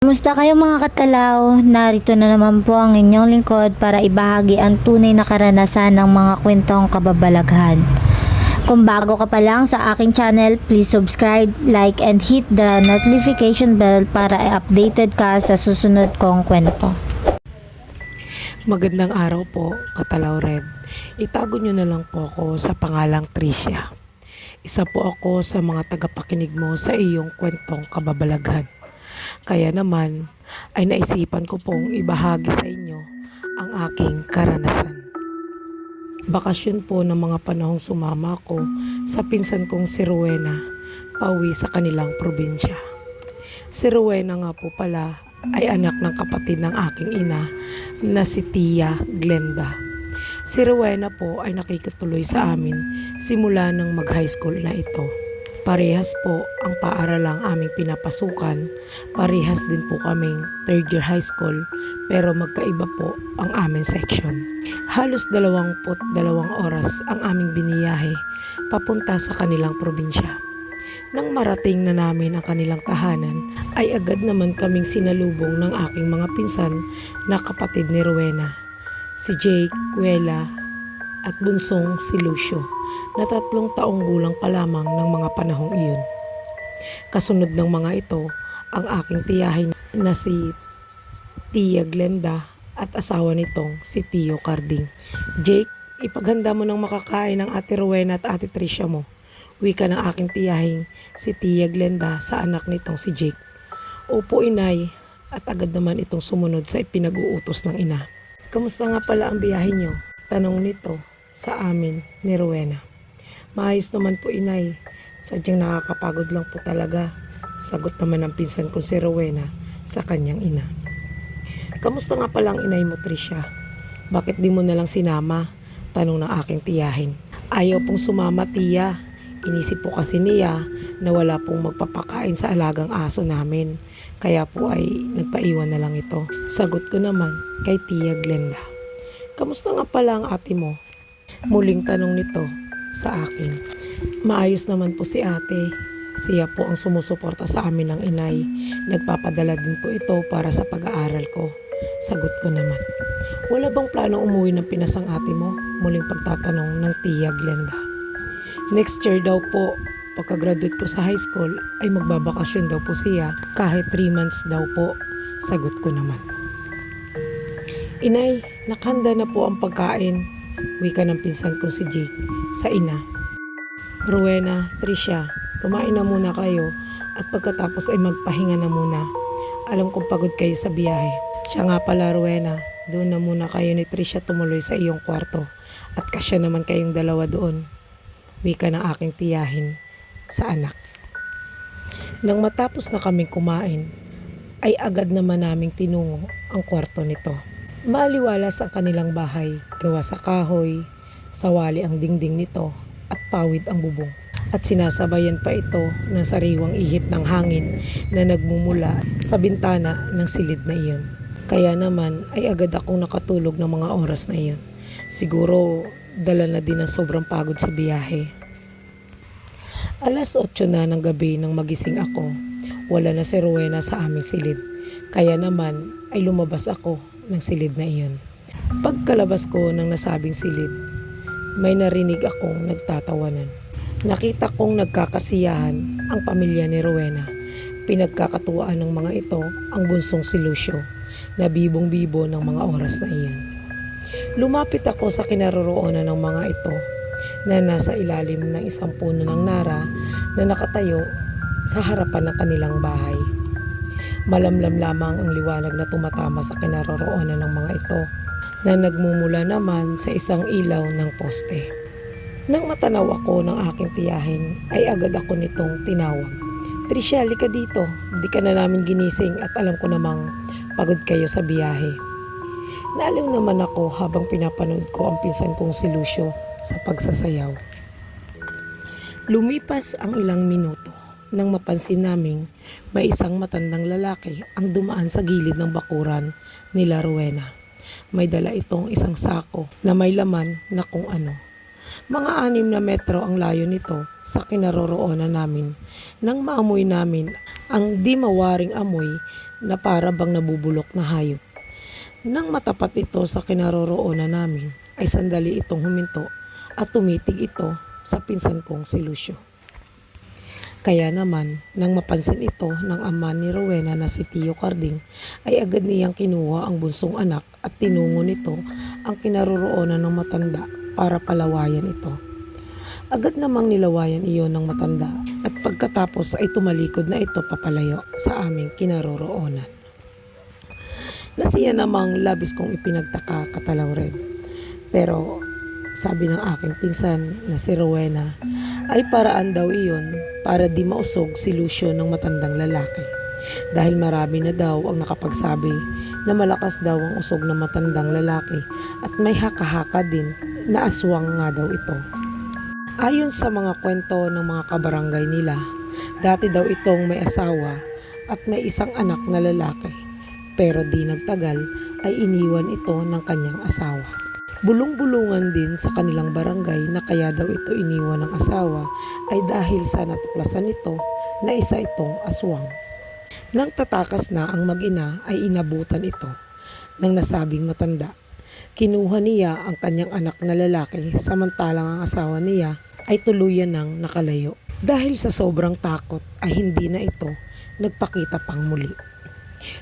Kumusta kayo mga katalaw? Narito na naman po ang inyong lingkod para ibahagi ang tunay na karanasan ng mga kwentong kababalaghan. Kung bago ka pa lang sa aking channel, please subscribe, like, and hit the notification bell para updated ka sa susunod kong kwento. Magandang araw po, Katalaw Red. Itago nyo na lang po ako sa pangalang Tricia. Isa po ako sa mga tagapakinig mo sa iyong kwentong kababalaghan. Kaya naman ay naisipan ko pong ibahagi sa inyo ang aking karanasan. Bakasyon po ng mga panahong sumama ko sa pinsan kong si Rowena pauwi sa kanilang probinsya. Si Rowena nga po pala ay anak ng kapatid ng aking ina na si Tia Glenda. Si Rowena po ay nakikituloy sa amin simula nang mag-high school na ito. Parehas po ang paaralang aming pinapasukan, parehas din po kaming third year high school pero magkaiba po ang aming section. Halos 22 oras ang aming biniyahe papunta sa kanilang probinsya. Nang marating na namin ang kanilang tahanan, ay agad naman kaming sinalubong ng aking mga pinsan na kapatid ni Rowena, si Jake, Kuela, at bunsong si Lucio, na 3 taong gulang pa lamang ng mga panahong iyon. Kasunod ng mga ito, ang aking tiyahin na si Tia Glenda at asawa nitong si Tio Carding. Jake, ipaghanda mo ng makakain ng ate Rowena at ate Tricia mo. Wika ng aking tiyahin si Tia Glenda sa anak nitong si Jake. Opo inay, at agad naman itong sumunod sa ipinag-uutos ng ina. Kamusta nga pala ang biyahe nyo? Tanong nito sa amin ni Rowena. Maayos naman po inay, sadyang nakakapagod lang po talaga. Sagot naman ng pinsan ko si Rowena sa kanyang ina. Kamusta nga pala ang inay mo Tricia? Bakit di mo nalang sinama? Tanong ng aking tiyahin. Ayaw pong sumama tiya. Inisip po kasi niya na wala pong magpapakain sa alagang aso namin. Kaya po ay nagpaiwan na lang ito. Sagot ko naman kay Tia Glenda. Kamusta nga pala ang ate mo? Muling tanong nito sa akin. Maayos naman po si ate. Siya po ang sumusuporta sa amin ng inay. Nagpapadala din po ito para sa pag-aaral ko. Sagot ko naman. Wala bang plano umuwi ng Pinas ang ate mo? Muling pagtatanong ng Tia Glenda. Next year daw po, pagka-graduate ko sa high school, ay magbabakasyon daw po siya kahit 3 months daw po. Sagot ko naman. Inay, nakahanda na po ang pagkain. Wika ng pinsan ko si Jake sa ina. Rowena, Tricia, kumain na muna kayo at pagkatapos ay magpahinga na muna. Alam kong pagod kayo sa biyahe. Siya nga pala Rowena, doon na muna kayo ni Tricia tumuloy sa iyong kwarto at kasya naman kayong dalawa doon. Wika ng aking tiyahin sa anak. Nang matapos na kaming kumain, ay agad naman naming tinungo ang kwarto nito. Maaliwalas ang kanilang bahay, gawa sa kahoy, sawali ang dingding nito at pawid ang bubong. At sinasabayan pa ito ng sariwang ihip ng hangin na nagmumula sa bintana ng silid na iyon. Kaya naman ay agad akong nakatulog ng mga oras na iyon. Siguro dala na din ang sobrang pagod sa biyahe. Alas 8 na ng gabi nang magising ako. Wala na si Rowena sa aming silid. Kaya naman ay lumabas ako ng silid na iyon. Pagkalabas ko ng nasabing silid, may narinig akong nagtatawanan. Nakita kong nagkakasiyahan ang pamilya ni Rowena. Pinagkakatuwaan ng mga ito ang bunsong si Lucio na bibong-bibo ng mga oras na iyon. Lumapit ako sa kinaroroonan ng mga ito na nasa ilalim ng isang puno ng nara na nakatayo sa harapan ng kanilang bahay. Malamlam lamang ang liwanag na tumatama sa kinaroroonan ng mga ito na nagmumula naman sa isang ilaw ng poste. Nang matanaw ako ng aking tiyahin ay agad ako nitong tinawag. Tricia, halika dito. Di ka na namin ginising at alam ko namang pagod kayo sa biyahe. Naaliw naman ako habang pinapanood ko ang pinsan kong si Lucio sa pagsasayaw. Lumipas ang ilang minuto nang mapansin naming may isang matandang lalaki ang dumaan sa gilid ng bakuran nila Rowena. May dala itong isang sako na may laman na kung ano. Mga 6 na metro ang layo nito sa kinaroroonan namin nang maamoy namin ang di mawaring amoy na para bang nabubulok na hayop. Nang matapat ito sa kinaroroonan namin ay sandali itong huminto at tumitig ito sa pinsan kong si Lucio. Kaya naman, nang mapansin ito ng ama ni Rowena na si Tio Carding, ay agad niyang kinuha ang bunsong anak at tinungo nito ang kinaroroonan ng matanda para palawayan ito. Agad namang nilawayan iyon ng matanda at pagkatapos ay tumalikod na ito papalayo sa aming kinaroroonan. Nasiya namang labis kong ipinagtaka, Katalaw Red. Pero sabi ng aking pinsan na si Rowena ay paraan daw iyon para di mausog si Lucio ng matandang lalaki. Dahil marami na daw ang nakapagsabi na malakas daw ang usog ng matandang lalaki at may haka-haka din na aswang nga daw ito. Ayon sa mga kwento ng mga kabarangay nila, dati daw itong may asawa at may isang anak na lalaki. Pero di nagtagal ay iniwan ito ng kanyang asawa. Bulong-bulungan din sa kanilang barangay na kaya daw ito iniwan ng asawa ay dahil sa natuklasan nito na isa itong aswang. Nang tatakas na ang mag-ina ay inabutan ito ng nasabing matanda. Kinuha niya ang kanyang anak na lalaki samantalang ang asawa niya ay tuluyan ng nakalayo. Dahil sa sobrang takot ay hindi na ito nagpakita pang muli.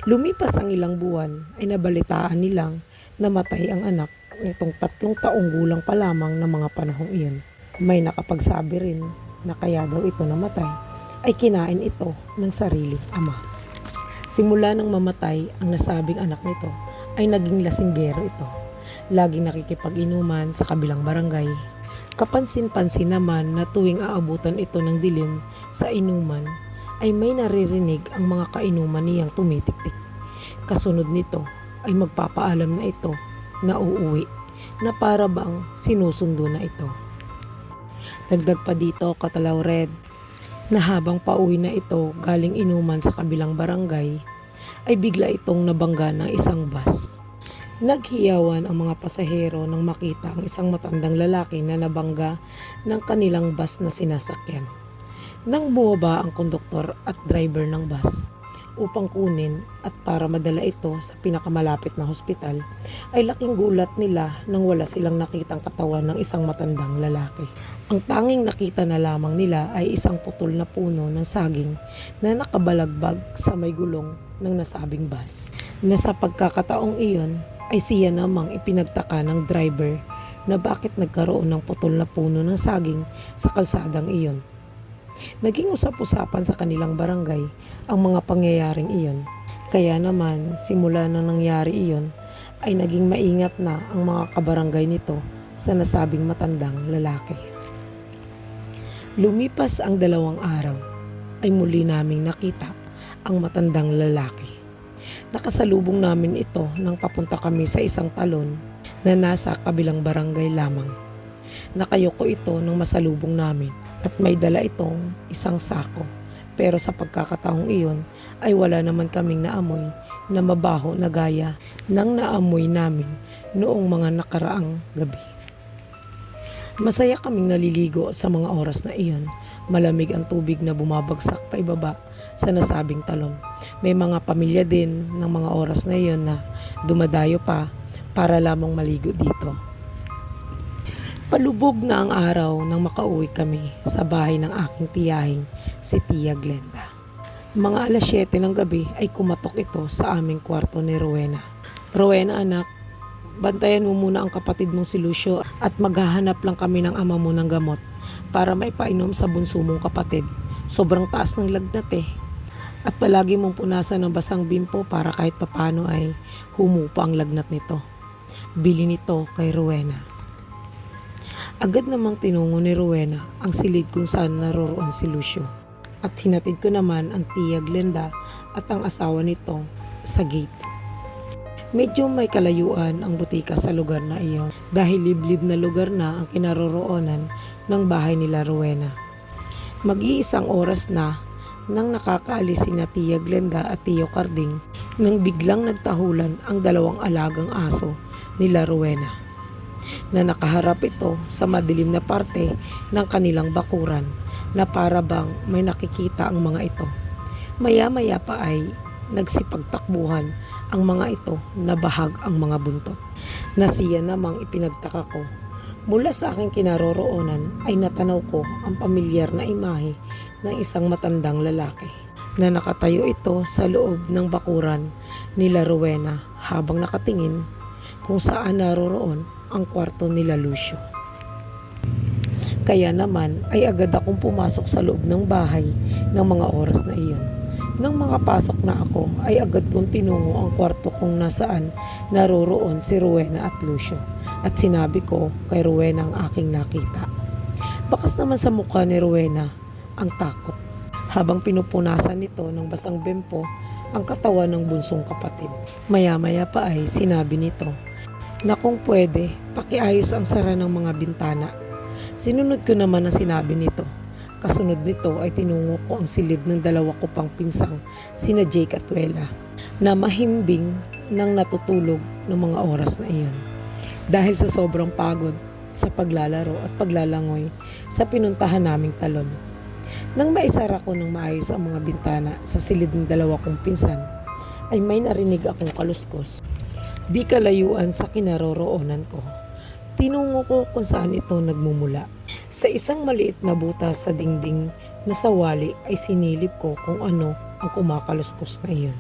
Lumipas ang ilang buwan ay nabalitaan nilang namatay ang anak nitong 3 taong gulang pa lamang ng mga panahong iyon. May nakapagsabi rin na kaya daw ito namatay ay kinain ito ng sariling ama. Simula nang mamatay ang nasabing anak nito ay naging lasinggero ito. Laging nakikipag-inuman sa kabilang barangay. Kapansin-pansin naman na tuwing aabutan ito ng dilim sa inuman ay may naririnig ang mga kainuman niyang tumitik-tik. Kasunod nito ay magpapaalam na ito na uuwi na para bang sinusundo na ito. Dagdag pa dito, Katalaw Red, na habang pauwi na ito galing inuman sa kabilang barangay ay bigla itong nabangga ng isang bus. Naghiyawan ang mga pasahero nang makita ang isang matandang lalaki na nabangga ng kanilang bus na sinasakyan. Nang bumaba ang konduktor at driver ng bus upang kunin at para madala ito sa pinakamalapit na hospital, ay laking gulat nila nang wala silang nakitang katawan ng isang matandang lalaki. Ang tanging nakita na lamang nila ay isang putol na puno ng saging na nakabalagbag sa may gulong ng nasabing bus. Na sa pagkakataong iyon ay siya namang ipinagtaka ng driver na bakit nagkaroon ng putol na puno ng saging sa kalsadang iyon. Naging usap-usapan sa kanilang barangay ang mga pangyayaring iyon. Kaya naman, simula na nangyari iyon, ay naging maingat na ang mga kabarangay nito sa nasabing matandang lalaki. Lumipas ang 2 araw, ay muli naming nakita ang matandang lalaki. Nakasalubong namin ito nang papunta kami sa isang talon na nasa kabilang barangay lamang. Nakayoko ito nang masalubong namin at may dala itong isang sako. Pero sa pagkakataong iyon ay wala naman kaming naamoy na mabaho na gaya ng naamoy namin noong mga nakaraang gabi. Masaya kaming naliligo sa mga oras na iyon. Malamig ang tubig na bumabagsak pa ibaba sa nasabing talon. May mga pamilya din ng mga oras na iyon na dumadayo pa para lamang maligo dito. Palubog na ang araw nang makauwi kami sa bahay ng aking tiyahing si Tia Glenda. Mga alas 7 ng gabi ay kumatok ito sa aming kwarto ni Rowena. Rowena anak, bantayan mo muna ang kapatid mong si Lucio at maghahanap lang kami ng ama mo ng gamot para maipainom sa bunso mong kapatid. Sobrang taas ng lagnat eh. At palagi mong punasan ng basang bimpo para kahit papano ay humupa ang lagnat nito. Bili nito kay Rowena. Agad namang tinungo ni Rowena ang silid kung saan naroroon si Lucio. At hinatid ko naman ang Tia Glenda at ang asawa nito sa gate. Medyo may kalayuan ang butika sa lugar na iyon dahil liblib na lugar na ang kinaroroonan ng bahay nila Rowena. Mag-iisang oras na nang nakakaalis sina Tia Glenda at Tio Carding nang biglang nagtahulan ang 2 alagang aso nila Rowena. na nakaharap ito sa madilim na parte ng kanilang bakuran na para bang may nakikita ang mga ito. Maya-maya pa ay nagsipagtakbuhan ang mga ito na bahag ang mga buntot. Na siya namang ipinagtaka ko. Mula sa aking kinaroroonan ay natanaw ko ang pamilyar na imahe ng isang matandang lalaki na nakatayo ito sa loob ng bakuran nila Rowena habang nakatingin kung saan naroroon ang kwarto nila Lucio. Kaya naman ay agad akong pumasok sa loob ng bahay ng mga oras na iyon. Nang makapasok na ako ay agad kong tinungo ang kwarto kung nasaan naroroon si Rowena at Lucio at sinabi ko kay Rowena ang aking nakita. Bakas naman sa mukha ni Rowena ang takot habang pinupunasan nito ng basang bempo ang katawan ng bunsong kapatid. Maya-maya pa ay sinabi nito na kung pwede pakiayos ang sara ng mga bintana. Sinunod ko naman ang sinabi nito. Kasunod nito ay tinungo ko ang silid ng dalawa ko pang pinsang sina Jake at Wella na mahimbing nang natutulog ng mga oras na iyon. Dahil sa sobrang pagod sa paglalaro at paglalangoy sa pinuntahan naming talon. Nang maisara ko ng maayos ang mga bintana sa silid ng dalawa kong pinsan ay may narinig akong kaluskos. Di kalayuan sa kinaroroonan ko. Tinungo ko kung saan ito nagmumula. Sa isang maliit na butas sa dingding na sawali ay sinilip ko kung ano ang kumakaluskos na iyon.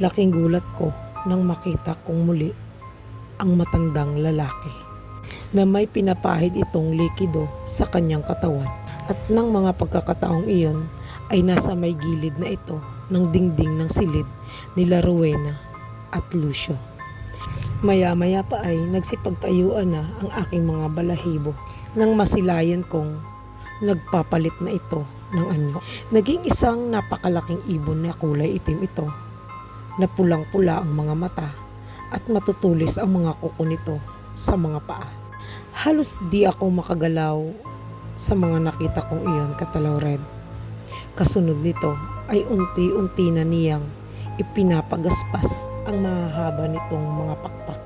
Laking gulat ko nang makita kong muli ang matandang lalaki na may pinapahid itong likido sa kanyang katawan at ng mga pagkakataong iyon ay nasa may gilid na ito ng dingding ng silid nila Rowena at Lucio. Maya-maya pa ay nagsipagtayuan na ang aking mga balahibo nang masilayan kong nagpapalit na ito ng anyo. Naging isang napakalaking ibon na kulay itim ito na pulang-pula ang mga mata at matutulis ang mga kuko nito sa mga paa. Halos di ako makagalaw sa mga nakita kong iyon, Katalaw Red. Kasunod nito ay unti-unti na niyang ipinapagaspas ang mahahaba nitong mga pakpak.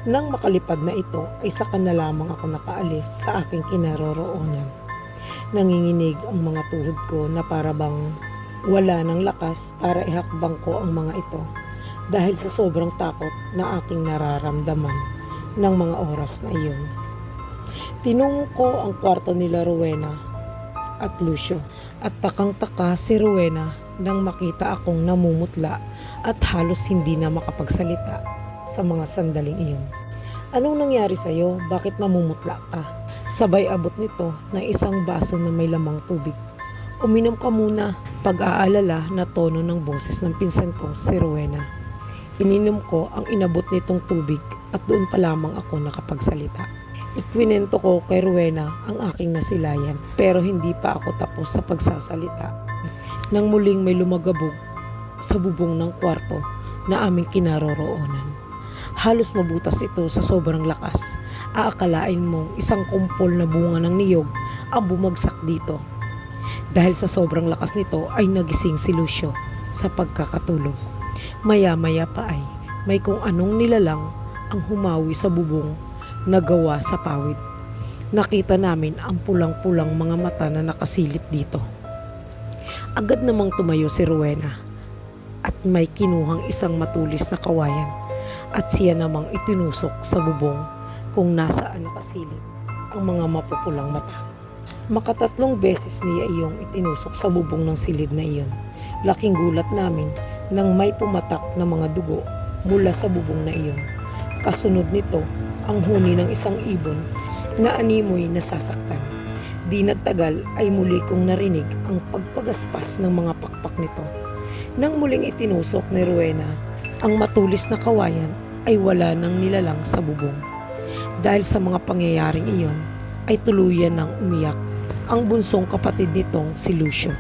Nang makalipad na ito ay saka na lamang ako nakaalis sa aking kinaroroonan. Nanginginig ang mga tuhod ko na para bang wala ng lakas para ihakbang ko ang mga ito dahil sa sobrang takot na aking nararamdaman ng mga oras na iyon. Tinungo ko ang kwarto nila Rowena at Lucio at takang-taka si Rowena nang makita akong namumutla at halos hindi na makapagsalita sa mga sandaling iyon. Anong nangyari sa'yo? Bakit namumutla ka? Sabay abot nito ng isang baso na may lamang tubig. Uminom ka muna. Pag-aalala na tono ng boses ng pinsan ko si Rowena. Ininom ko ang inabot nitong tubig at doon pa lamang ako nakapagsalita. Ikwinento ko kay Rowena ang aking nasilayan pero hindi pa ako tapos sa pagsasalita. Nang muling may lumagabog sa bubong ng kwarto na aming kinaroroonan. Halos mabutas ito sa sobrang lakas. Aakalain mong isang kumpol na bunga ng niyog ang bumagsak dito. Dahil sa sobrang lakas nito ay nagising si Lucio sa pagkakatulog. Maya-maya pa ay may kung anong nilalang ang humawi sa bubong na gawa sa pawid. Nakita namin ang pulang-pulang mga mata na nakasilip dito. Agad namang tumayo si Rowena at may kinuhang isang matulis na kawayan at siya namang itinusok sa bubong kung nasaan nakasilip ang mga mapupulang mata. Makatatlong beses niya iyong itinusok sa bubong ng silid na iyon. Laking gulat namin nang may pumatak na mga dugo mula sa bubong na iyon. Kasunod nito ang huni ng isang ibon na animoy nasasaktan. Di nagtagal ay muli kong narinig ang pagpagaspas ng mga pakpak nito. Nang muling itinusok ni Rowena ang matulis na kawayan ay wala nang nilalang sa bubong. Dahil sa mga pangyayaring iyon ay tuluyan nang umiyak ang bunsong kapatid nitong si Lucio.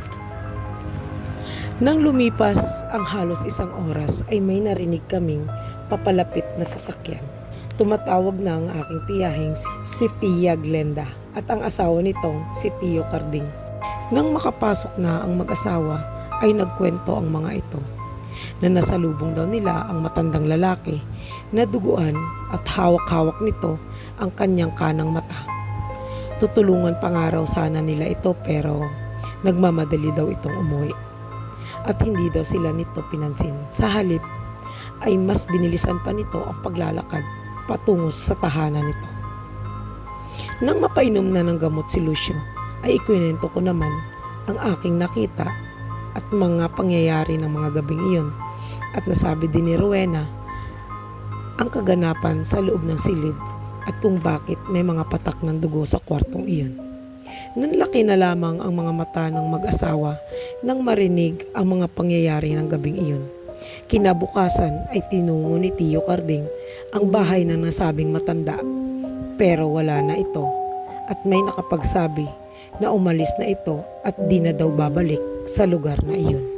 Nang lumipas ang halos isang oras ay may narinig kaming papalapit na sasakyan. Tumatawag na ang aking tiyahing si Tia Glenda at ang asawa nitong si Tio Carding. Nang makapasok na ang mag-asawa ay nagkwento ang mga ito. na nasalubong daw nila ang matandang lalaki na duguan at hawak-hawak nito ang kanyang kanang mata. Tutulungan pa nga raw sana nila ito pero nagmamadali daw itong umuwi at hindi daw sila nito pinansin. Sa halip ay mas binilisan pa nito ang paglalakad patungo sa tahanan nito. Nang mapainom na ng gamot si Lucio, ay ikwinento ko naman ang aking nakita at mga pangyayari ng mga gabing iyon at nasabi din ni Rowena ang kaganapan sa loob ng silid at kung bakit may mga patak ng dugo sa kwartong iyon. Nanlaki na lamang ang mga mata ng mag-asawa nang marinig ang mga pangyayari ng gabing iyon. Kinabukasan ay tinungo ni Tio Carding ang bahay ng nasabing matanda pero wala na ito at may nakapagsabi na umalis na ito at di na daw babalik sa lugar na iyon.